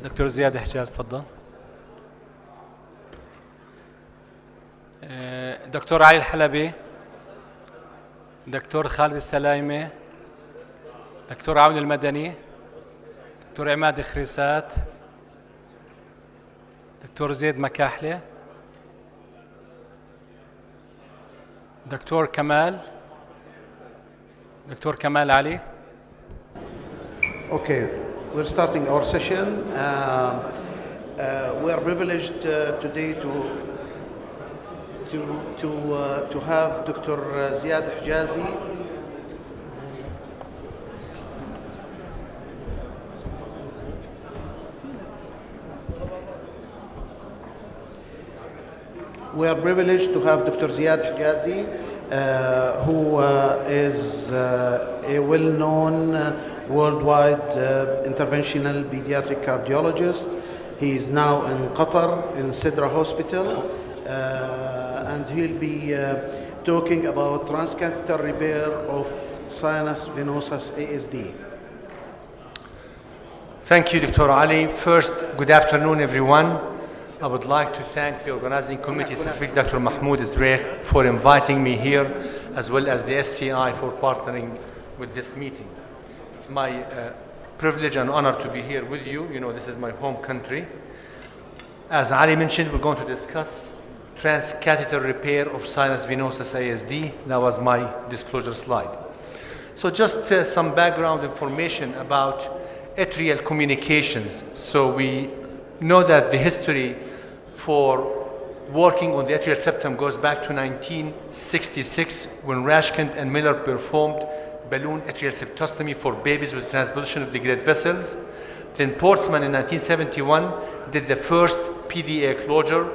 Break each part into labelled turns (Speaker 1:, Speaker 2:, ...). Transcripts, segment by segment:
Speaker 1: دكتور زياد حجاز تفضل. دكتور علي الحلبي، دكتور خالد السلايمة، دكتور عون المدني، دكتور عماد خريسات، دكتور زيد مكاحلة، دكتور كمال علي.
Speaker 2: Okay, we're starting our session. We are privileged today to have Dr. Ziyad Hijazi. We are privileged to have Dr. Ziyad Hijazi, who is a well-known worldwide interventional pediatric cardiologist. He is now in Qatar, in Sidra Hospital, and he'll be talking about transcatheter repair of Sinus Venosus ASD.
Speaker 3: Thank you, Dr. Ali. First, good afternoon, everyone. I would like to thank the organizing committee, specifically Dr. Mahmoud Izreikh, for inviting me here, as well as the SCI for partnering with this meeting. It's my privilege and honor to be here with you. You know, this is my home country. As Ali mentioned, we're going to discuss transcatheter repair of sinus venosus ASD. That was my disclosure slide. So just some background information about atrial communications. So we know that the history for working on the atrial septum goes back to 1966, when Rashkind and Miller performed balloon atrial septostomy for babies with transposition of the great vessels. Then Portsman in 1971 did the first PDA closure.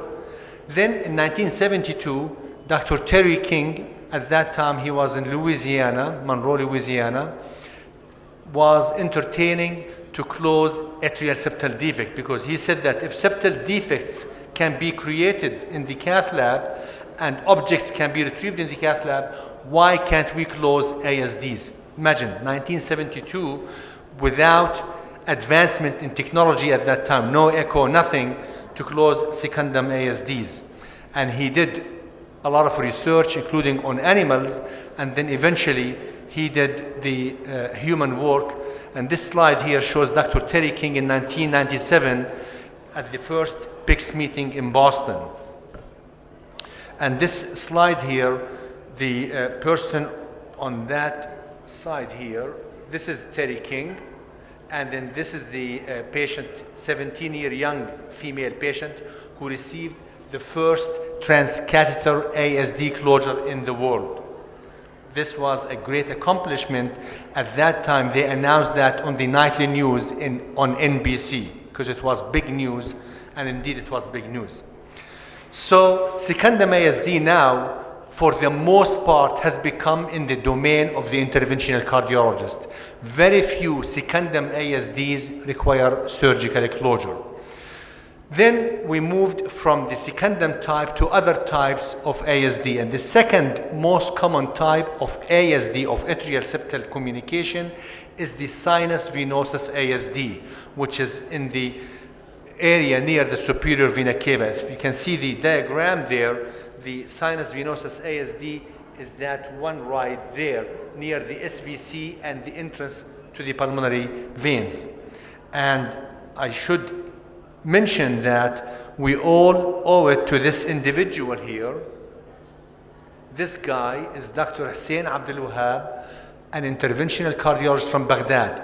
Speaker 3: Then in 1972, Dr. Terry King, at that time he was in Louisiana, Monroe, Louisiana, was entertaining to close atrial septal defect, because he said that if septal defects can be created in the Cath Lab and objects can be retrieved in the Cath Lab, why can't we close ASDs? Imagine 1972, without advancement in technology at that time, no echo, nothing, to close secundum ASDs. And he did a lot of research, including on animals, and then eventually he did the human work. And this slide here shows Dr. Terry King in 1997 at the first PICS meeting in Boston. And this slide here, the person on that side here, this is Terry King. And then this is the patient, 17-year young female patient who received the first transcatheter ASD closure in the world. This was a great accomplishment. At that time, they announced that on the nightly news on NBC, because it was big news, and indeed it was big news. So secundum ASD now, for the most part, has become in the domain of the interventional cardiologist. Very few secundum ASDs require surgical closure. Then we moved from the secundum type to other types of ASD. And the second most common type of ASD, of atrial septal communication, is the sinus venosus ASD, which is in the area near the superior vena cava. If you can see the diagram there, the sinus venosus ASD is that one right there near the SVC and the entrance to the pulmonary veins. And I should mention that we all owe it to this individual here. This guy is Dr. Hussein Abdel, an interventional cardiologist from Baghdad.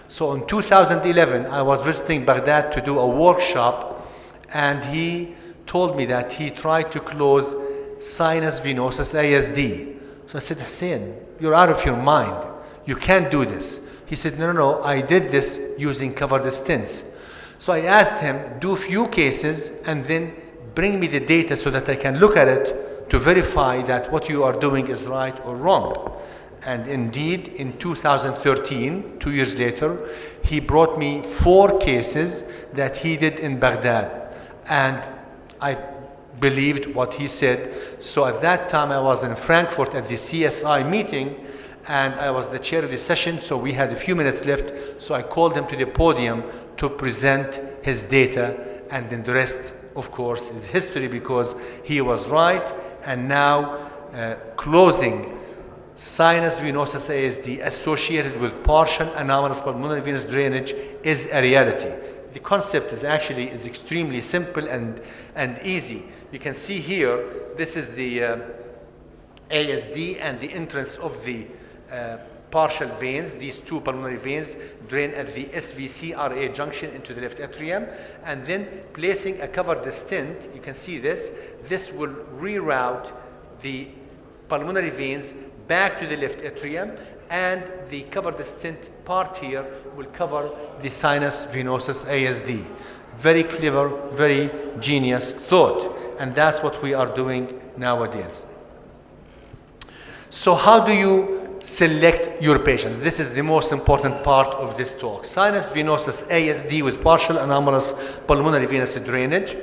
Speaker 3: So in 2011, I was visiting Baghdad to do a workshop, and he told me that he tried to close sinus venosus ASD. So I said, Hussein, you're out of your mind. You can't do this. He said, no, I did this using covered stents. So I asked him, do a few cases and then bring me the data so that I can look at it to verify that what you are doing is right or wrong. And indeed, in 2013, 2 years later, he brought me 4 cases that he did in Baghdad. And I believed what he said. So at that time, I was in Frankfurt at the CSI meeting, and I was the chair of the session, so we had a few minutes left, so I called him to the podium to present his data, and then the rest, of course, is history, because he was right. And now closing sinus venosus ASD associated with partial anomalous pulmonary venous drainage is a reality. The concept is actually extremely simple and easy. You can see here, this is the ASD and the entrance of the partial veins. These two pulmonary veins drain at the SVC-RA junction into the left atrium, and then placing a covered stent, you can see this will reroute the pulmonary veins back to the left atrium, and the covered stent part here will cover the sinus venosus ASD. Very clever, very genius thought, and that's what we are doing nowadays. So how do you select your patients? This is the most important part of this talk. Sinus venosus ASD with partial anomalous pulmonary venous drainage.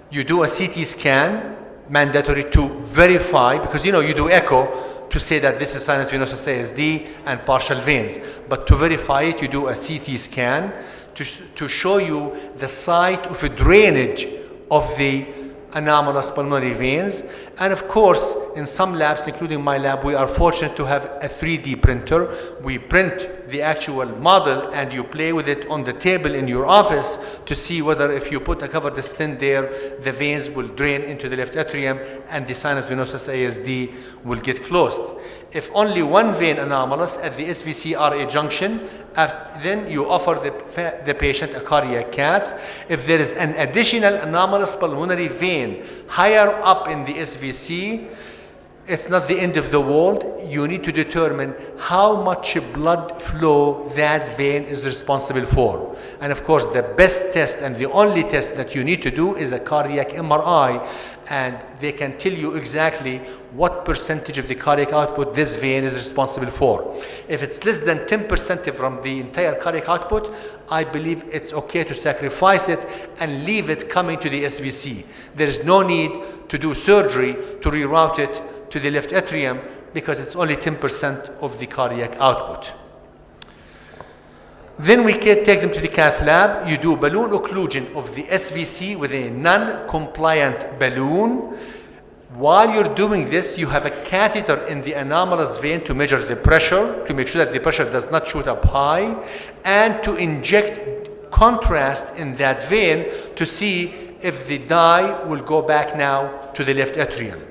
Speaker 3: You do a CT scan, mandatory to verify, because you do echo to say that this is sinus venosus ASD and partial veins. But to verify it, you do a CT scan to show you the site of a drainage of the anomalous pulmonary veins. And of course, in some labs, including my lab, we are fortunate to have a 3D printer. We print the actual model and you play with it on the table in your office to see whether if you put a covered stent there, the veins will drain into the left atrium and the sinus venosus ASD will get closed. If only one vein anomalous at the SVC-RA junction, then you offer the patient a cardiac cath. If there is an additional anomalous pulmonary vein higher up in the SVC, it's not the end of the world. You need to determine how much blood flow that vein is responsible for. And of course, the best test and the only test that you need to do is a cardiac MRI, and they can tell you exactly what percentage of the cardiac output this vein is responsible for. If it's less than 10% from the entire cardiac output, I believe it's okay to sacrifice it and leave it coming to the SVC. There is no need to do surgery to reroute it to the left atrium because it's only 10% of the cardiac output. Then we can take them to the Cath Lab. You do balloon occlusion of the SVC with a non-compliant balloon. While you're doing this, you have a catheter in the anomalous vein to measure the pressure, to make sure that the pressure does not shoot up high, and to inject contrast in that vein to see if the dye will go back now to the left atrium.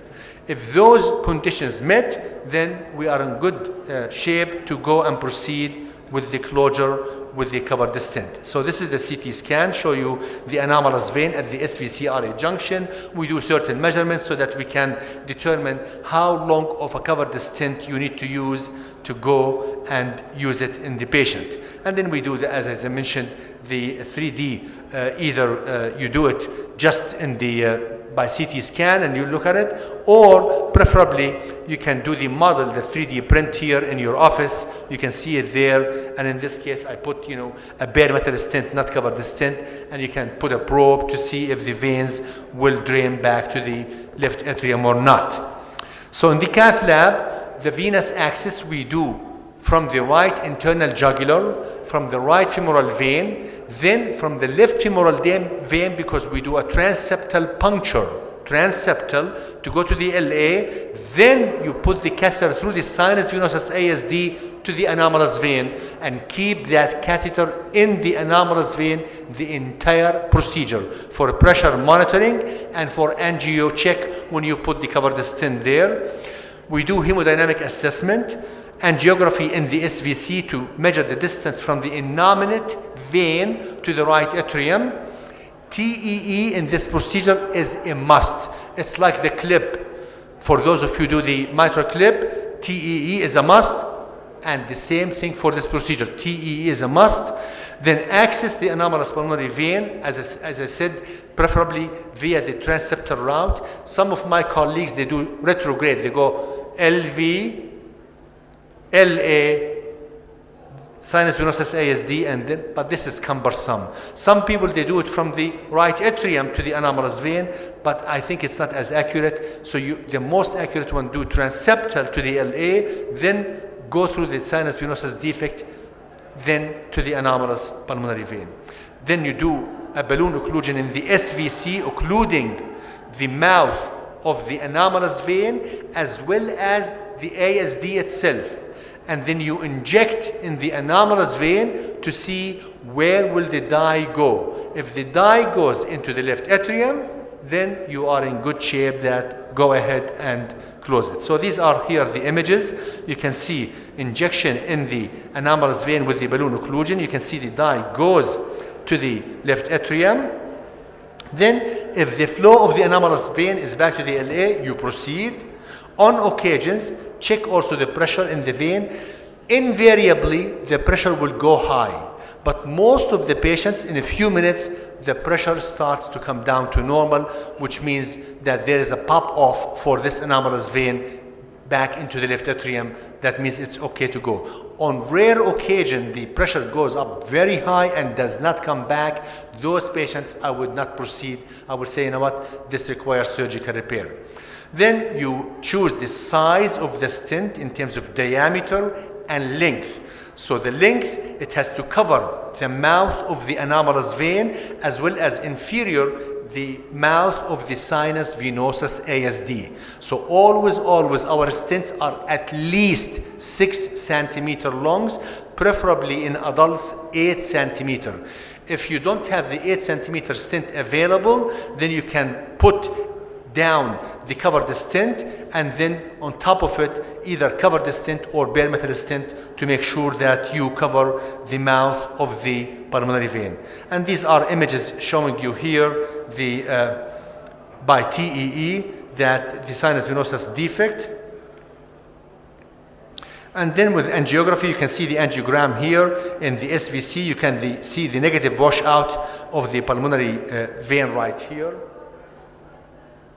Speaker 3: If those conditions met, then we are in good shape to go and proceed with the closure with the covered stent. So this is the CT scan, show you the anomalous vein at the SVC-RA junction. We do certain measurements so that we can determine how long of a covered stent you need to use to go and use it in the patient. And then we do, as I mentioned, the 3D. Either you do it just in the by CT scan and you look at it, or preferably you can do the model, the 3D print here in your office. You can see it there, and in this case I put a bare metal stent, not covered stent, and you can put a probe to see if the veins will drain back to the left atrium or not. So in the Cath Lab, the venous axis we do from the right internal jugular, from the right femoral vein, then from the left femoral vein, because we do a transeptal puncture, transeptal to go to the LA, then you put the catheter through the sinus venosus ASD to the anomalous vein and keep that catheter in the anomalous vein the entire procedure for pressure monitoring and for angio check when you put the covered stent there. We do hemodynamic assessment, angiography in the SVC to measure the distance from the innominate vein to the right atrium. TEE in this procedure is a must. It's like the clip. For those of you who do the mitral clip, TEE is a must, and the same thing for this procedure. TEE is a must. Then access the anomalous pulmonary vein, as I said, preferably via the transeptal route. Some of my colleagues, they do retrograde. They go LV, LA, sinus venosus ASD, and then, but this is cumbersome. Some people, they do it from the right atrium to the anomalous vein, but I think it's not as accurate. So the most accurate one, do transeptal to the LA, then go through the sinus venosus defect, then to the anomalous pulmonary vein. Then you do a balloon occlusion in the SVC, occluding the mouth of the anomalous vein as well as the ASD itself. And then you inject in the anomalous vein to see where will the dye go. If the dye goes into the left atrium, then you are in good shape that go ahead and close it. So these are here the images. You can see injection in the anomalous vein with the balloon occlusion. You can see the dye goes to the left atrium. Then if the flow of the anomalous vein is back to the LA, you proceed. On occasions, check also the pressure in the vein. Invariably, the pressure will go high, but most of the patients, in a few minutes, the pressure starts to come down to normal, which means that there is a pop-off for this anomalous vein back into the left atrium. That means it's okay to go. On rare occasion, the pressure goes up very high and does not come back. Those patients, I would not proceed. I would say, you know what, this requires surgical repair. Then you choose the size of the stent in terms of diameter and length. So the length, it has to cover the mouth of the anomalous vein as well as inferior the mouth of the sinus venosus ASD. So always our stents are at least 6 centimeter longs, preferably in adults 8 centimeter. If you don't have the 8 centimeter stent available, then you can put down the covered stent and then on top of it either cover the stent or bare metal stent to make sure that you cover the mouth of the pulmonary vein. And these are images showing you here the by TEE that the sinus venosus defect. And then with angiography, you can see the angiogram here in the SVC. You can see the negative washout of the pulmonary vein right here.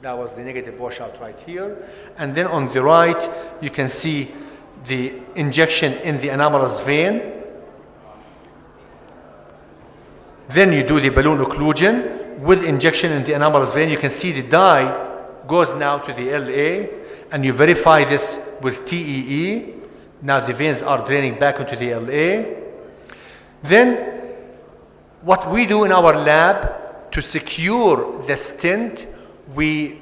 Speaker 3: That was the negative washout right here. And then on the right, you can see the injection in the anomalous vein. Then you do the balloon occlusion with injection in the anomalous vein. You can see the dye goes now to the LA, and you verify this with TEE. Now the veins are draining back into the LA. Then what we do in our lab to secure the stent, we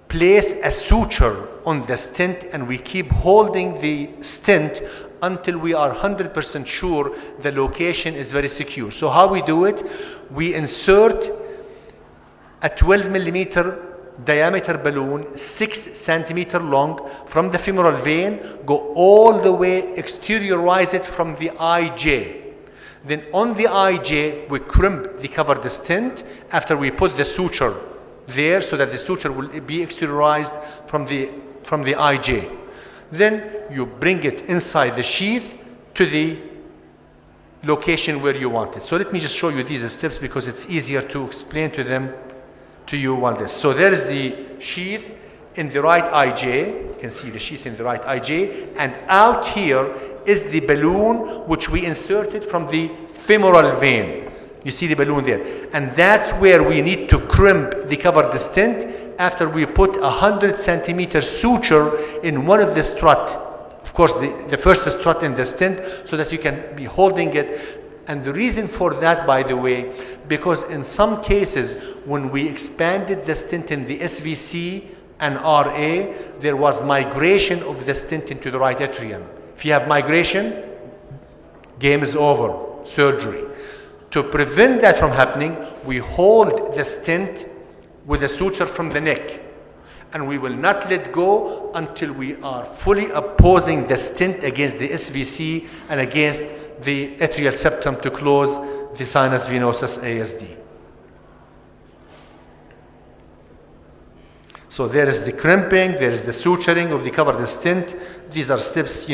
Speaker 3: place a suture on the stent and we keep holding the stent until we are 100% sure the location is very secure. So how we do it? We insert a 12 millimeter diameter balloon, 6 centimeter long, from the femoral vein, go all the way, exteriorize it from the IJ. Then on the IJ, we crimp the covered stent after we put the suture there so that the suture will be exteriorized from the IJ. Then you bring it inside the sheath to the location where you want it. So let me just show you these steps because it's easier to explain to you while this. So there is the sheath in the right IJ. You can see the sheath in the right IJ, and out here is the balloon which we inserted from the femoral vein. You see the balloon there, and that's where we need to crimp the covered stent after we put 100 centimeter suture in one of the strut. Of course, the first strut in the stent, so that you can be holding it. And the reason for that, by the way, because in some cases, when we expanded the stent in the SVC and RA, there was migration of the stent into the right atrium. If you have migration, game is over, surgery. To prevent that from happening, we hold the stent with a suture from the neck, and we will not let go until we are fully opposing the stent against the SVC and against the atrial septum to close the sinus venosus ASD. So there is the crimping, there is the suturing of the covered stent. These are steps,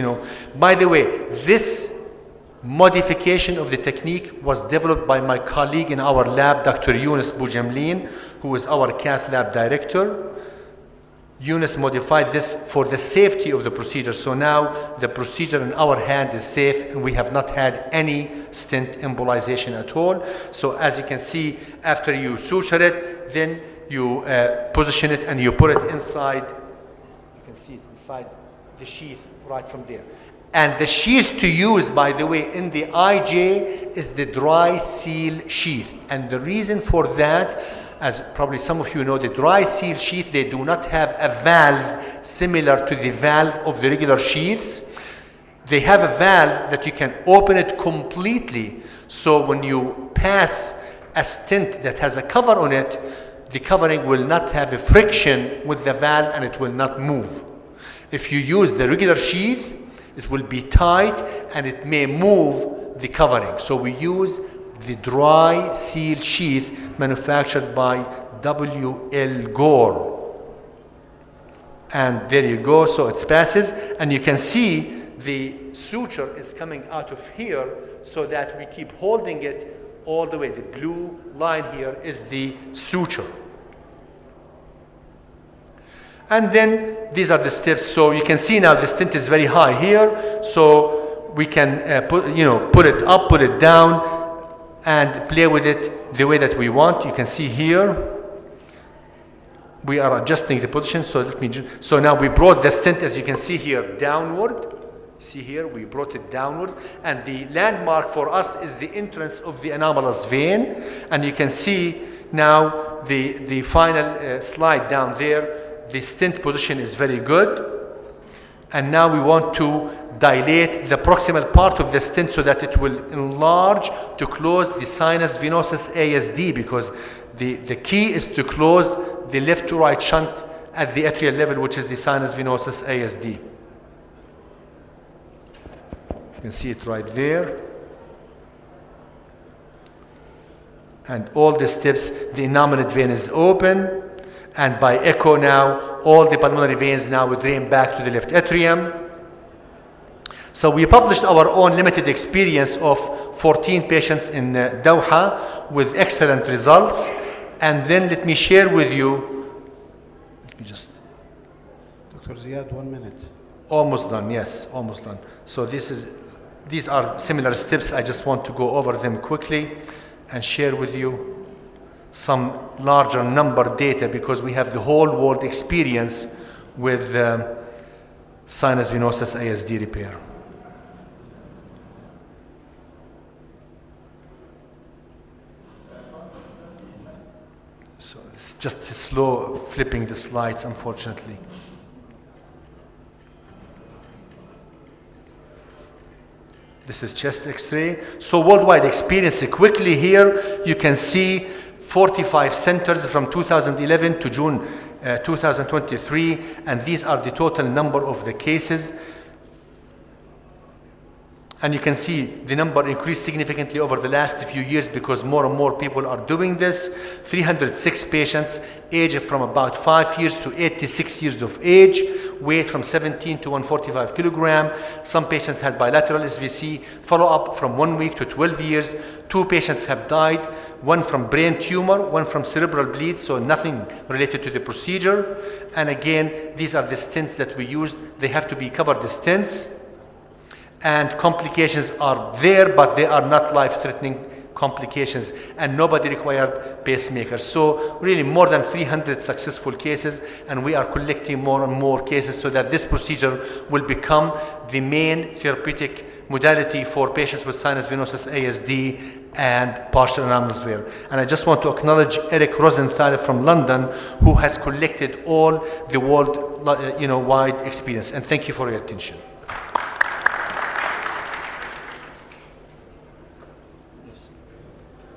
Speaker 3: By the way, this modification of the technique was developed by my colleague in our lab, Dr. Yunus Boujamlin, who is our Cath Lab director. Yunus modified this for the safety of the procedure. So now the procedure in our hand is safe, and we have not had any stent embolization at all. So as you can see, after you suture it, then you position it and you put it inside. You can see it inside the sheath right from there. And the sheath to use, by the way, in the IJ is the dry seal sheath. And the reason for that, as probably some of you know, the dry seal sheath, they do not have a valve similar to the valve of the regular sheaths. They have a valve that you can open it completely. So when you pass a stent that has a cover on it, the covering will not have a friction with the valve and it will not move. If you use the regular sheath, it will be tight and it may move the covering. So we use the dry seal sheath manufactured by W.L. Gore. And there you go, so it passes, and you can see the suture is coming out of here so that we keep holding it all the way. The blue line here is the suture. And then these are the steps. So you can see now the stent is very high here. So we can put it up, put it down, and play with it the way that we want. You can see here, we are adjusting the position. So now we brought the stent, as you can see here, downward. See here, we brought it downward. And the landmark for us is the entrance of the anomalous vein. And you can see now the final slide down there. The stent position is very good. And now we want to dilate the proximal part of the stent so that it will enlarge to close the sinus venosus ASD, because the key is to close the left to right shunt at the atrial level, which is the sinus venosus ASD. You can see it right there. And all the steps, the innominate vein is open. And by echo now, all the pulmonary veins now will drain back to the left atrium. So we published our own limited experience of 14 patients in Doha with excellent results. And then let me share with you, let me just.
Speaker 2: Dr. Ziyad, 1 minute.
Speaker 3: Almost done, yes, almost done. So these are similar steps. I just want to go over them quickly and share with you some larger number data, because we have the whole world experience with sinus venosus ASD repair. So it's just slow flipping the slides, unfortunately. This is chest X-ray. So worldwide experience, quickly here, you can see 45 centers from 2011 to June 2023, and these are the total number of the cases. And you can see the number increased significantly over the last few years because more and more people are doing this. 306 patients, age from about 5 years to 86 years of age, weight from 17 to 145 kilogram. Some patients had bilateral SVC, follow-up from 1 week to 12 years. 2 patients have died, one from brain tumor, one from cerebral bleed, so nothing related to the procedure. And again, these are the stents that we used. They have to be covered, the stents. And complications are there, but they are not life-threatening complications, and nobody required pacemakers. So really more than 300 successful cases, and we are collecting more and more cases so that this procedure will become the main therapeutic modality for patients with sinus venosus ASD and partial anomalous wear. And I just want to acknowledge Eric Rosenthal from London, who has collected all the world-wide experience. And thank you for your attention.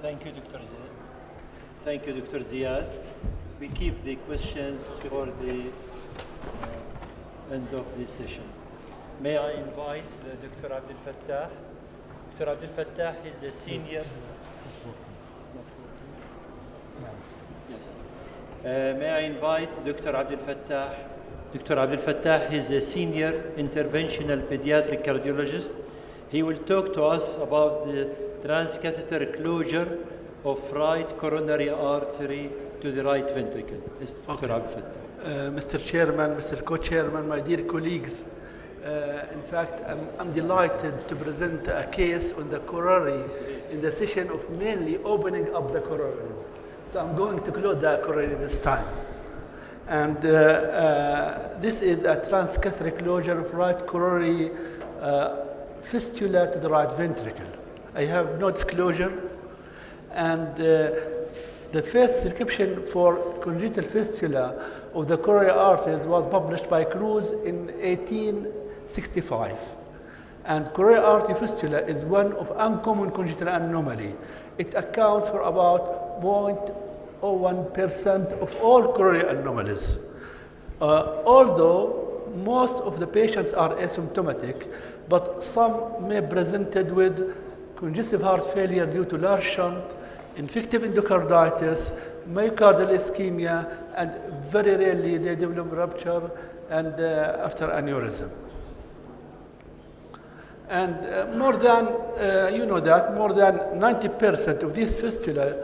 Speaker 4: Thank you, Dr. Ziyad. Thank you, Dr. Ziyad. We keep the questions for the end of the session. May I invite Dr. Abdel Fattah. Dr. Abdel Fattah is a senior. Yes. May I invite Dr. Abdel Fattah. Dr. Abdel Fattah is a senior interventional pediatric cardiologist. He will talk to us about the transcatheter closure of right coronary artery to the right ventricle. Yes, Dr. Abdel Fattah.
Speaker 5: Mr. Chairman, Mr. Co-Chairman, my dear colleagues, in fact, I'm delighted to present a case on the coronary in the session of mainly opening up the coronaries. So I'm going to close the coronary this time. And this is a transcatheter closure of right coronary fistula to the right ventricle. I have no disclosure, and the first description for congenital fistula of the coronary arteries was published by Cruz in 1865. And coronary artery fistula is one of uncommon congenital anomaly. It accounts for about 0.01% of all coronary anomalies. Although most of the patients are asymptomatic, but some may be presented with congestive heart failure due to large shunt, infective endocarditis, myocardial ischemia, and very rarely they develop rupture and after aneurysm. And more than 90% of these fistula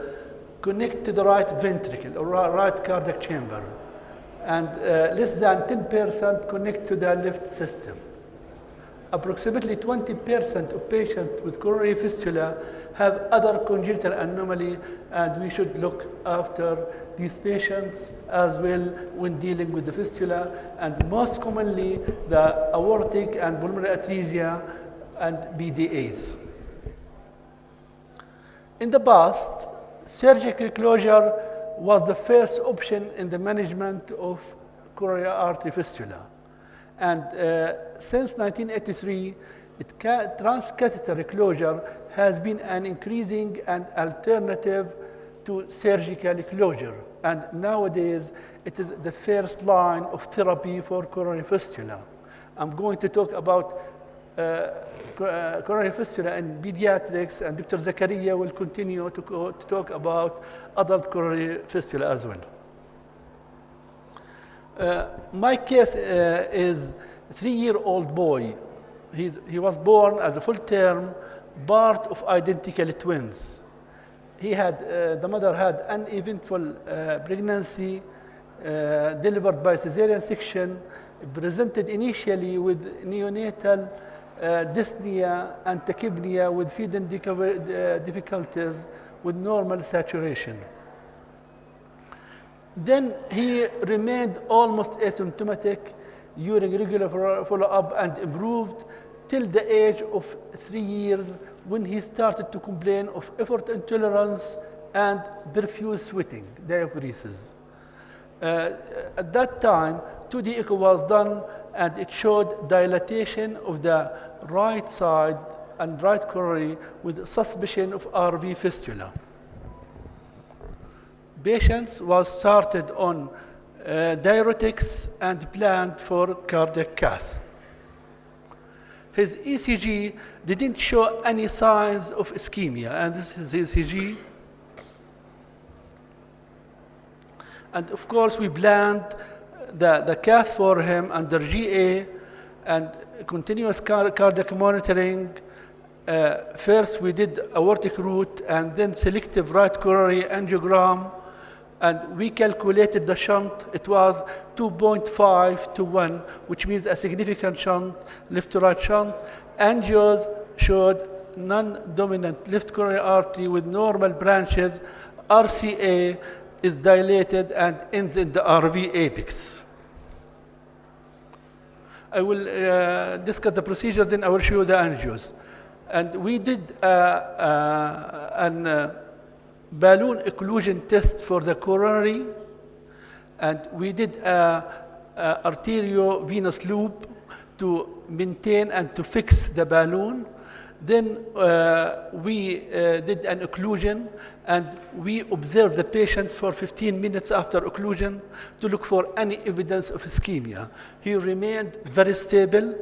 Speaker 5: connect to the right ventricle or right cardiac chamber, and less than 10% connect to the left system. Approximately 20% of patients with coronary fistula have other congenital anomaly, and we should look after these patients as well when dealing with the fistula, and most commonly the aortic and pulmonary atresia and BDAs. In the past, surgical closure was the first option in the management of coronary artery fistula. And since 1983, transcatheter closure has been an increasing and alternative to surgical closure. And nowadays, it is the first line of therapy for coronary fistula. I'm going to talk about coronary fistula in pediatrics, and Dr. Zakaria will continue to talk about adult coronary fistula as well. My case is a 3-year-old boy. He was born as a full-term part of identical twins. The mother had uneventful pregnancy, delivered by cesarean section, presented initially with neonatal dyspnea and tachypnea with feeding difficulties with normal saturation. Then he remained almost asymptomatic during regular follow-up and improved till the age of 3 years, when he started to complain of effort intolerance and profuse sweating, diaphoresis. At that time, 2D echo was done, and it showed dilatation of the right side and right coronary with suspicion of RV fistula. Patients was started on diuretics and planned for cardiac cath. His ECG didn't show any signs of ischemia, and this is his ECG. And of course, we planned the cath for him under GA and continuous cardiac monitoring. First, we did aortic root and then selective right coronary angiogram, and we calculated the shunt. It was 2.5 to 1, which means a significant shunt, left to right shunt. Angios showed non-dominant left coronary artery with normal branches. RCA is dilated and ends in the RV apex. I will discuss the procedure, then I will show you the angios. And we did an balloon occlusion test for the coronary, and we did arteriovenous loop to maintain and to fix the balloon. Then we did an occlusion, and we observed the patients for 15 minutes after occlusion to look for any evidence of ischemia. He remained very stable.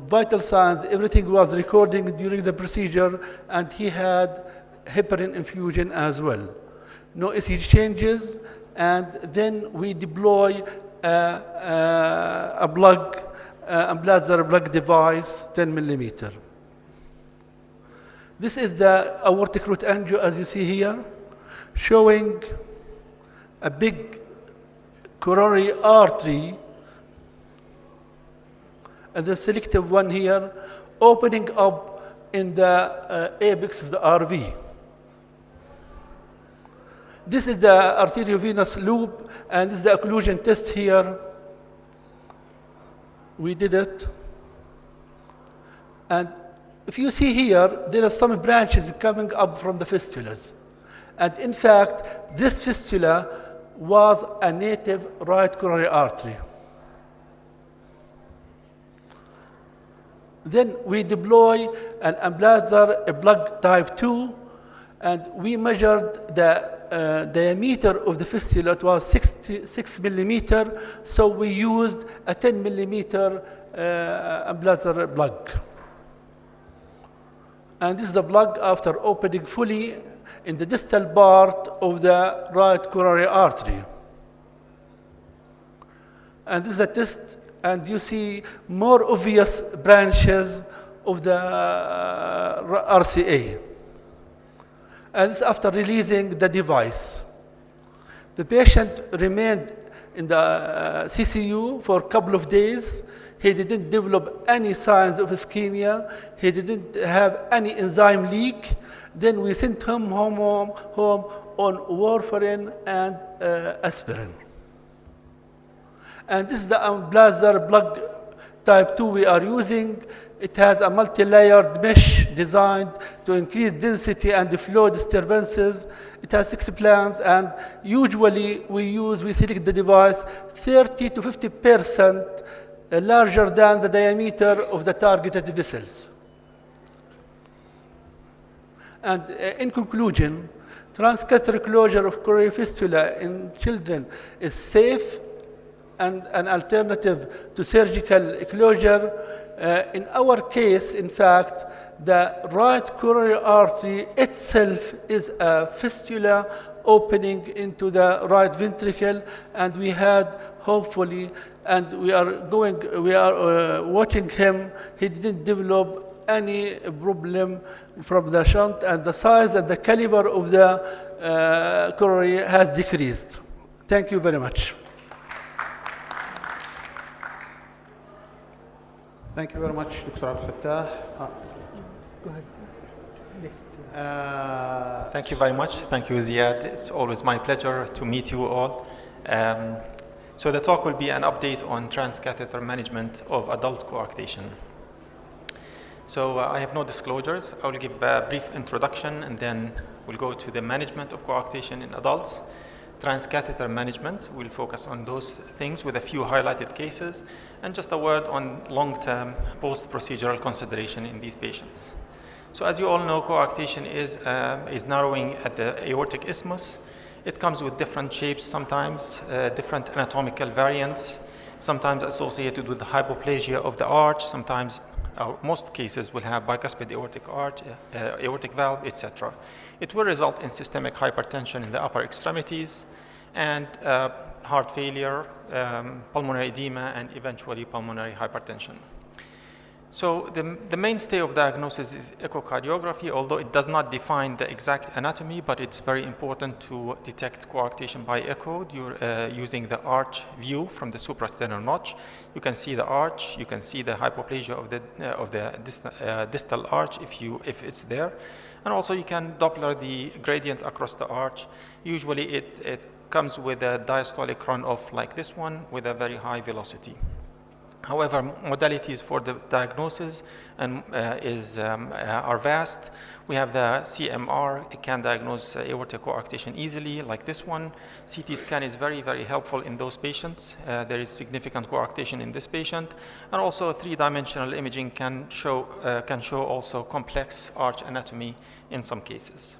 Speaker 5: Vital signs, everything was recording during the procedure, and he had heparin infusion as well. No ECG changes, and then we deploy a plug, ambulatory plug device, 10 millimeter. This is the aortic root angio, as you see here, showing a big coronary artery, and the selective one here, opening up in the apex of the RV. This is the arteriovenous loop, and this is the occlusion test here. We did it. And if you see here, there are some branches coming up from the fistulas. And in fact, this fistula was a native right coronary artery. Then we deploy an ambulatory plug type 2, and we measured the diameter of the fistula. It was 6 millimeter, so we used a 10 millimeter ambulatory plug. And this is the plug after opening fully in the distal part of the right coronary artery. And this is a test, and you see more obvious branches of the RCA. And this after releasing the device. The patient remained in the CCU for a couple of days. He didn't develop any signs of ischemia. He didn't have any enzyme leak. Then we sent him home on warfarin and aspirin. And this is the ambulatory plug type 2 we are using. It has a multi-layered mesh designed to increase density and flow disturbances. It has 6 plans, and usually we select the device 30 to 50% larger than the diameter of the targeted vessels. And in conclusion, transcatheter closure of coronary fistula in children is safe and an alternative to surgical closure. In our case, in fact, the right coronary artery itself is a fistula opening into the right ventricle, and we had hopefully, and we are watching him. He didn't develop any problem from the shunt, and the size and the caliber of the coronary has decreased. Thank you very much.
Speaker 2: Thank you very much, Dr. Al-Fattah.
Speaker 5: Go ahead. Next.
Speaker 6: Thank you very much. Thank you, Ziyad. It's always my pleasure to meet you all. So the talk will be an update on transcatheter management of adult coarctation. So I have no disclosures. I will give a brief introduction, and then we'll go to the management of coarctation in adults. Transcatheter management, we'll focus on those things with a few highlighted cases, and just a word on long-term post-procedural consideration in these patients. So as you all know, coarctation is narrowing at the aortic isthmus. It comes with different shapes sometimes, different anatomical variants, sometimes associated with the hypoplasia of the arch, sometimes, most cases will have bicuspid aortic arch, aortic valve, etc. It will result in systemic hypertension in the upper extremities and heart failure, pulmonary edema, and eventually pulmonary hypertension. So the mainstay of diagnosis is echocardiography, although it does not define the exact anatomy, but it's very important to detect coarctation by echo using the arch view from the suprasternal notch. You can see the arch, you can see the hypoplasia of the distal arch if it's there, and also you can Doppler the gradient across the arch. Usually it comes with a diastolic runoff like this one with a very high velocity. However, modalities for the diagnosis are vast. We have the CMR. It can diagnose aortic coarctation easily, like this one. CT scan is very, very helpful in those patients. There is significant coarctation in this patient. And also three-dimensional imaging can show also complex arch anatomy in some cases.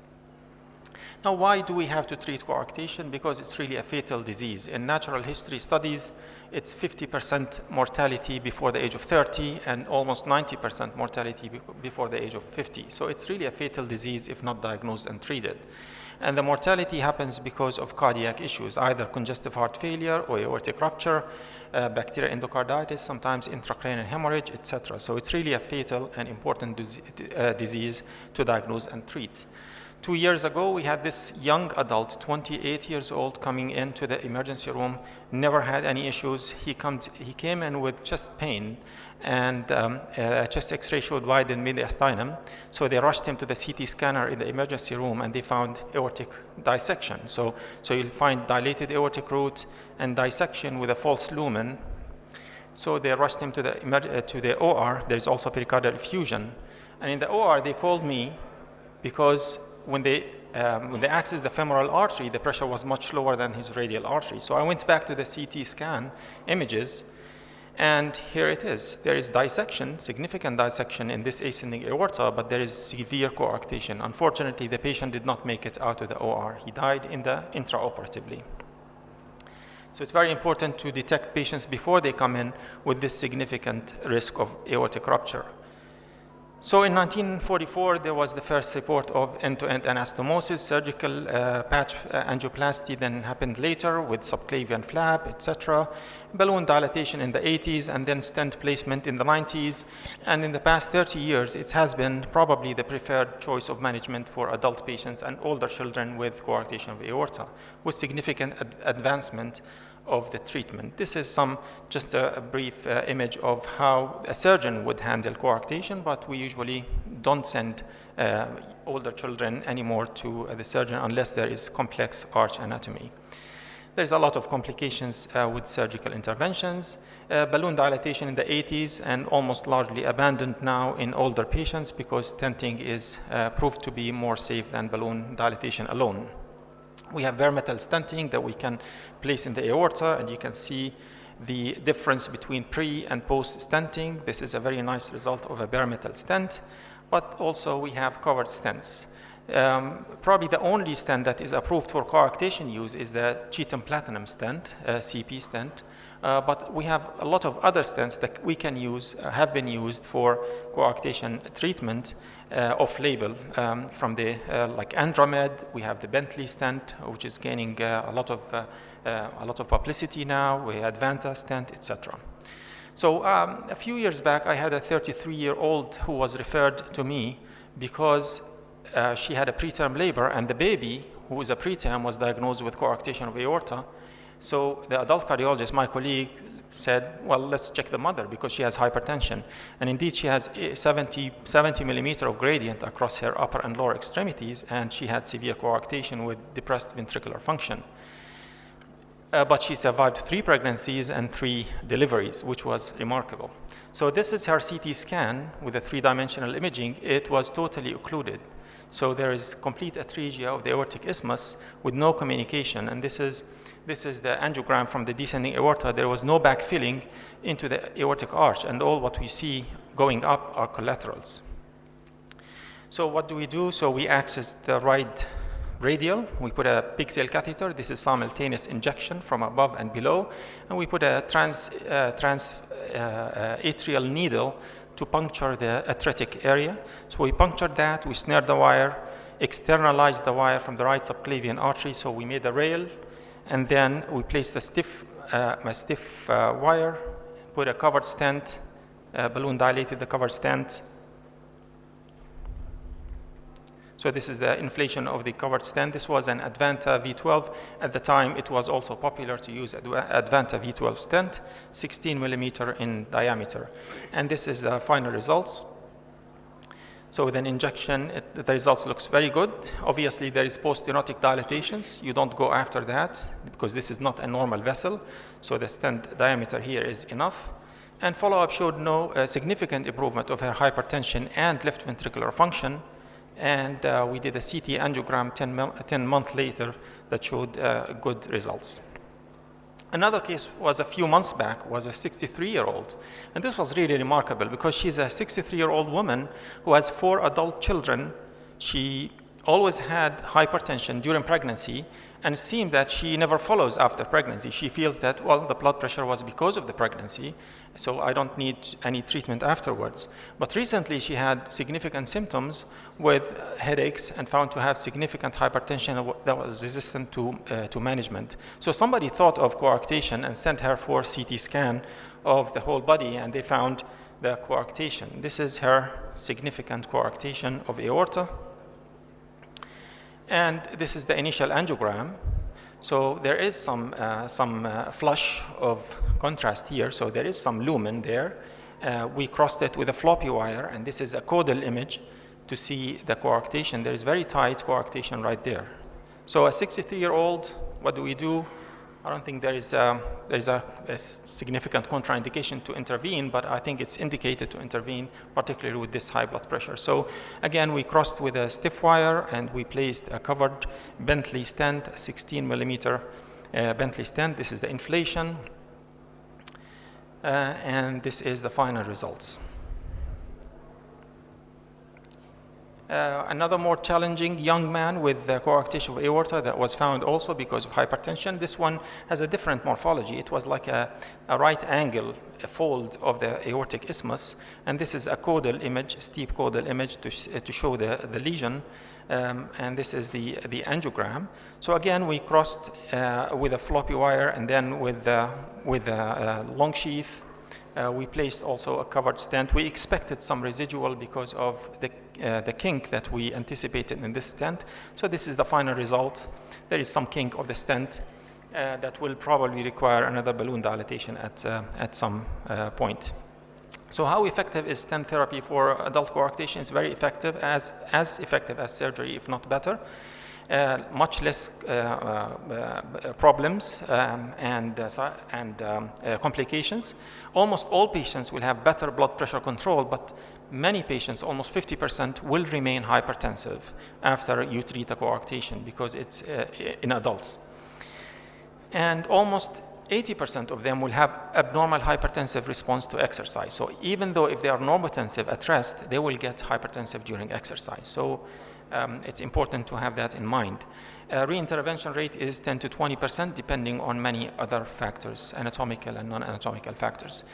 Speaker 6: Now, why do we have to treat coarctation? Because it's really a fatal disease. In natural history studies, it's 50% mortality before the age of 30 and almost 90% mortality before the age of 50. So it's really a fatal disease if not diagnosed and treated. And the mortality happens because of cardiac issues, either congestive heart failure or aortic rupture, bacterial endocarditis, sometimes intracranial hemorrhage, etc. So it's really a fatal and important disease to diagnose and treat. 2 years ago, we had this young adult, 28 years old, coming into the emergency room, never had any issues. He came in with chest pain, and a chest X-ray showed widened mediastinum. So they rushed him to the CT scanner in the emergency room, and they found aortic dissection. So you'll find dilated aortic root and dissection with a false lumen. So they rushed him to the OR. There's also pericardial effusion. And in the OR, they called me because when they accessed the femoral artery, the pressure was much lower than his radial artery. So I went back to the CT scan images, and here it is. There is dissection, significant dissection in this ascending aorta, but there is severe coarctation. Unfortunately, the patient did not make it out of the OR. He died intraoperatively. So it's very important to detect patients before they come in with this significant risk of aortic rupture. So in 1944, there was the first report of end-to-end anastomosis. Surgical patch angioplasty then happened later with subclavian flap, etc. Balloon dilatation in the 80s, and then stent placement in the 90s. And in the past 30 years, it has been probably the preferred choice of management for adult patients and older children with coarctation of aorta, with significant advancement of the treatment. This is just a brief image of how a surgeon would handle coarctation, but we usually don't send older children anymore to the surgeon unless there is complex arch anatomy. There's a lot of complications with surgical interventions. Balloon dilatation in the 80s and almost largely abandoned now in older patients because stenting is proved to be more safe than balloon dilatation alone. We have bare metal stenting that we can place in the aorta, and you can see the difference between pre and post stenting. This is a very nice result of a bare metal stent, but also we have covered stents. Probably the only stent that is approved for coarctation use is the Cheatham Platinum stent, CP stent, but we have a lot of other stents that we can use, have been used for coarctation treatment off-label from the like Andromed. We have the Bentley stent, which is gaining a lot of publicity now. We had Vanta stent, etc. So a few years back, I had a 33-year-old who was referred to me because she had a preterm labor, and the baby, who is a preterm, was diagnosed with coarctation of aorta. So the adult cardiologist, my colleague, said, well, let's check the mother because she has hypertension. And indeed, she has 70 millimeter of gradient across her upper and lower extremities, and she had severe coarctation with depressed ventricular function. But she survived 3 pregnancies and 3 deliveries, which was remarkable. So this is her CT scan with a 3-dimensional imaging. It was totally occluded. So there is complete atresia of the aortic isthmus with no communication, and this is the angiogram from the descending aorta. There was no backfilling into the aortic arch, and all what we see going up are collaterals. So what do we do? So we access the right radial. We put a pigtail catheter. This is simultaneous injection from above and below, and we put a transatrial needle to puncture the atretic area. So we punctured that, we snared the wire, externalized the wire from the right subclavian artery, so we made a rail, and then we placed a stiff wire, put a covered stent, balloon dilated the covered stent. So this is the inflation of the covered stent. This was an Advanta V12. At the time, it was also popular to use Advanta V12 stent, 16 millimeter in diameter. And this is the final results. So with an injection, the results looks very good. Obviously, there is post-stenotic dilatations. You don't go after that because this is not a normal vessel. So the stent diameter here is enough. And follow-up showed no significant improvement of her hypertension and left ventricular function. And we did a CT angiogram 10 months later that showed good results. Another case was a few months back, was a 63-year-old. And this was really remarkable because she's a 63-year-old woman who has 4 adult children. She always had hypertension during pregnancy, and it seemed that she never follows after pregnancy. She feels that, well, the blood pressure was because of the pregnancy, so I don't need any treatment afterwards. But recently she had significant symptoms with headaches and found to have significant hypertension that was resistant to management. So somebody thought of coarctation and sent her for CT scan of the whole body, and they found the coarctation. This is her significant coarctation of aorta. And this is the initial angiogram. So there is some flush of contrast here, so there is some lumen there. We crossed it with a floppy wire, and this is a caudal image to see the coarctation. There is very tight coarctation right there. So a 63-year-old, what do we do? I don't think there is a significant contraindication to intervene, but I think it's indicated to intervene, particularly with this high blood pressure. So again, we crossed with a stiff wire, and we placed a covered Bentley stent, a 16 millimeter Bentley stent. This is the inflation, and this is the final results. Another more challenging young man with coarctation of aorta that was found also because of hypertension. This one has a different morphology. It was like a right angle, a fold of the aortic isthmus, and this is a caudal image, a steep caudal image to show the lesion, and this is the angiogram. So again, we crossed with a floppy wire, and then with a long sheath. We placed also a covered stent. We expected some residual because of the kink that we anticipated in this stent. So this is the final result. There is some kink of the stent that will probably require another balloon dilatation at some point. So how effective is stent therapy for adult coarctation? It's very effective, as effective as surgery, if not better. Much less problems and complications. Almost all patients will have better blood pressure control, but many patients, almost 50%, will remain hypertensive after you treat the coarctation because it's in adults. And almost 80% of them will have abnormal hypertensive response to exercise. So even though if they are normotensive at rest, they will get hypertensive during exercise. So it's important to have that in mind. Reintervention rate is 10 to 20%, depending on many other factors, anatomical and non-anatomical factors.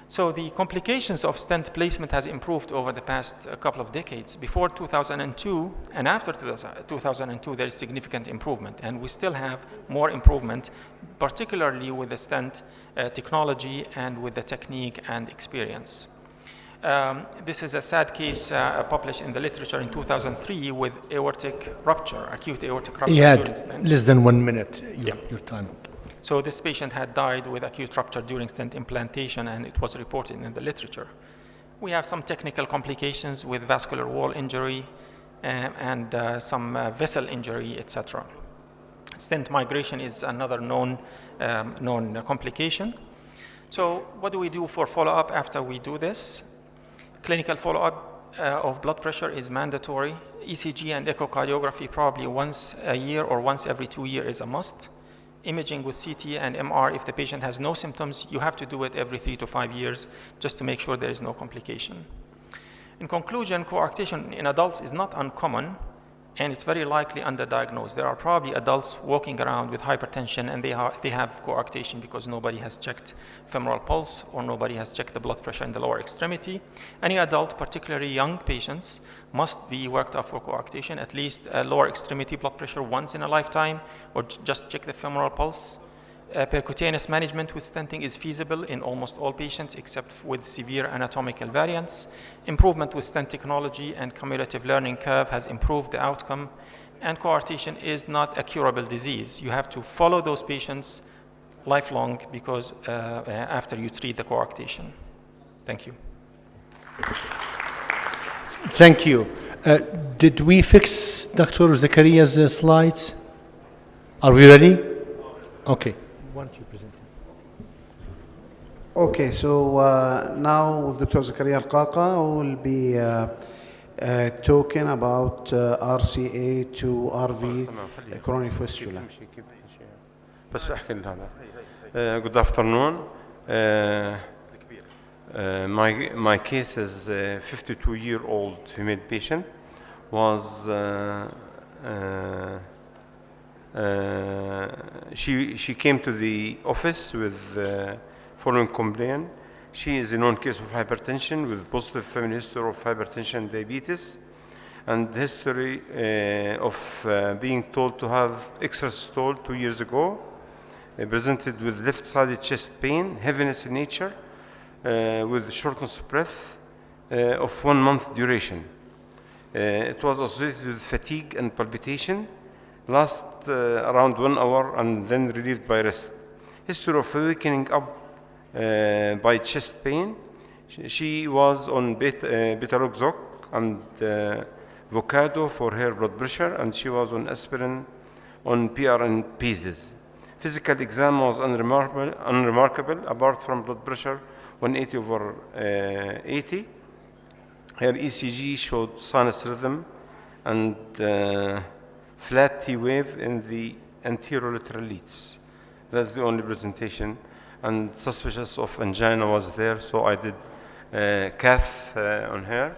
Speaker 6: So the complications of stent placement has improved over the past couple of decades. Before 2002 and after 2002, there is significant improvement, and we still have more improvement, particularly with the stent technology and with the technique and experience. This is a sad case published in the literature in 2003 with aortic rupture, acute aortic rupture.
Speaker 3: Iyad, less than 1 minute, your time.
Speaker 6: So this patient had died with acute rupture during stent implantation, and it was reported in the literature. We have some technical complications with vascular wall injury and some vessel injury, etc. Stent migration is another known complication. So what do we do for follow-up after we do this? Clinical follow-up of blood pressure is mandatory. ECG and echocardiography probably once a year or once every 2 years is a must. Imaging with CT and MR, if the patient has no symptoms, you have to do it every 3 to 5 years just to make sure there is no complication. In conclusion, coarctation in adults is not uncommon, and it's very likely underdiagnosed. There are probably adults walking around with hypertension, and they have coarctation because nobody has checked femoral pulse or nobody has checked the blood pressure in the lower extremity. Any adult, particularly young patients, must be worked up for coarctation, at least a lower extremity blood pressure once in a lifetime, or just check the femoral pulse. Percutaneous management with stenting is feasible in almost all patients except with severe anatomical variants. Improvement with stent technology and cumulative learning curve has improved the outcome, and coarctation is not a curable disease. You have to follow those patients lifelong because after you treat the coarctation. Thank you.
Speaker 3: Thank you. Did we fix Dr. Zakaria's slides? Are we ready? Okay.
Speaker 2: Okay, so now Dr. Zakaria Alqaq will be talking about RCA to RV coronary fistula.
Speaker 7: بس احكي هذا. Good afternoon. My case is a 52-year-old female patient. She came to the office with following complaint. She is a known case of hypertension with positive family history of hypertension and diabetes, and history of being told to have extrasystole 2 years ago. Presented with left-sided chest pain, heaviness in nature, with shortness of breath of 1 month duration. It was associated with fatigue and palpitation, last around 1 hour and then relieved by rest. History of wakening up by chest pain. She was on beta-Lactam and Vocado for her blood pressure, and she was on aspirin on PRN pieces. Physical exam was unremarkable apart from blood pressure 180/80. Her ECG showed sinus rhythm and flat T wave in the anterolateral leads. That's the only presentation. And suspicious of angina was there, so I did cath on her.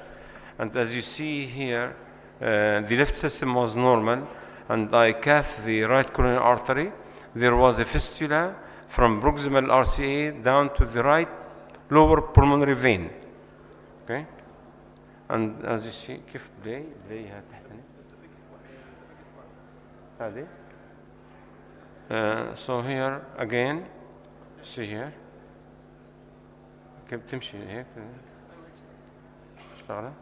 Speaker 7: And as you see here, the left system was normal, and I cath the right coronary artery. There was a fistula from proximal RCA down to the right lower pulmonary vein. Okay? And as you see, كيف بلايها تحتني؟ هذه. So here again, see here. كيف بتمشي هيك؟ اشتغلها؟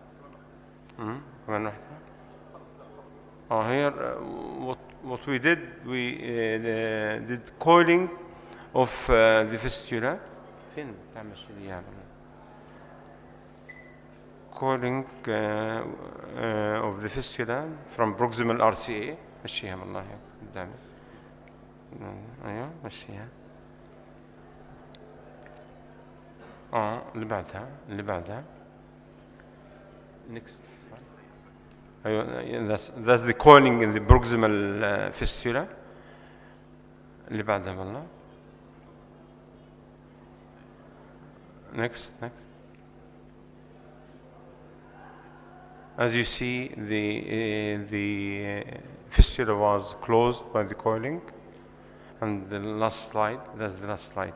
Speaker 7: كمان واحدة. Here what we did, we did coiling of the fistula. فين بتعمل شيء إياها؟ Coiling of the fistula from proximal RCA. مشيها والله قدامي. أيوه مشيها. اللي بعدها. Next. أيوه that's the coiling in the proximal fistula. اللي بعدها والله. Next. As you see, the fistula was closed by the coiling, and the last slide. That's the last slide,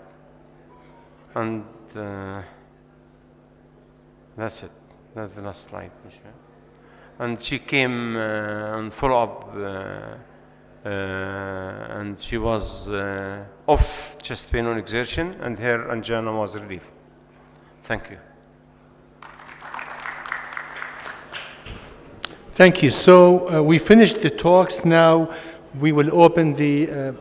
Speaker 7: and that's it. That's the last slide. And she came on follow-up, and she was off chest pain on exertion, and her angina was relieved. Thank you.
Speaker 3: Thank you. So we finished the talks. Now we will open the